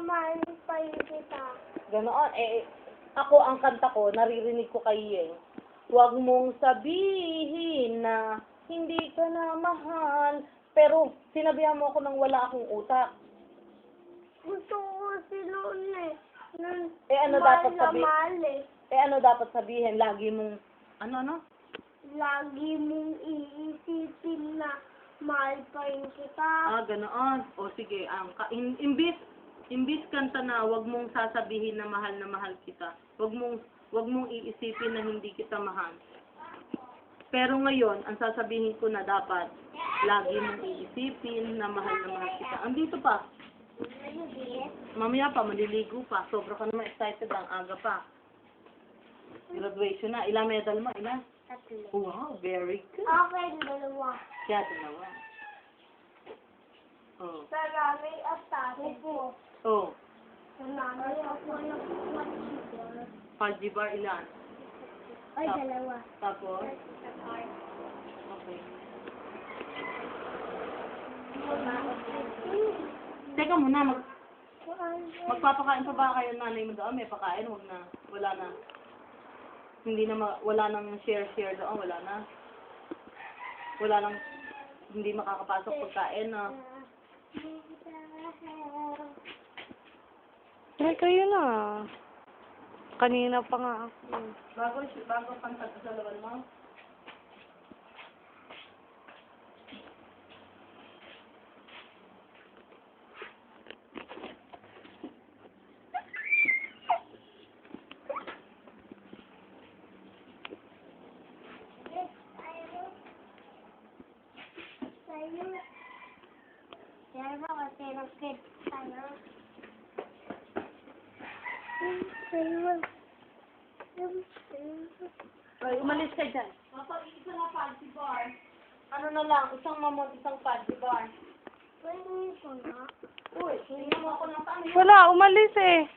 mahal pa yun kita. Ganoon. Ako ang kanta ko, naririnig ko kay Yeng. Huwag mong sabihin na hindi ka na mahal. Pero sinabihan mo ako nang wala akong utak. Gusto ko si Luna eh. Ano dapat sabihin? Mahal eh. Ano dapat sabihin? Lagi mong, ano? Lagi mong iisipin na mahal pa rin kita. Ganoon. O sige, imbis kanta na, wag mong sasabihin na mahal kita. Wag mong iisipin na hindi kita mahal. Pero ngayon, ang sasabihin ko na dapat, lagi mong iisipin na mahal kita. Andito pa. Mamaya pa, maliligo pa. Sobra ka naman excited, ang aga pa. Graduation na. Ilang medal mo? Ilang? 3. Wow, very good. Okay, 2. Kaya dalawa. Oh. Sa nanay at tatay ko. Oh. Sa nanay ako ng Fudgy bar ilan? Ay, 2. Tapos? Okay. Teka muna, magpapakain pa ba kayo nanay mo doon? May pakain? Huwag na. Wala na. Wala nang share doon. Wala na. Wala nang, hindi makakapasok pagkain na. Ay, kayo na. Kanina pa nga ako. Bago kanta sa laban mo? Yan ba kasi ng kid tayo? Ay, umalis ka dyan. Isa na fudgy bar. Ano na lang, isang mamon, isang fudgy bar. Pwede ko na. Uy, hindi mo ako ng tanong. Wala, umalis eh.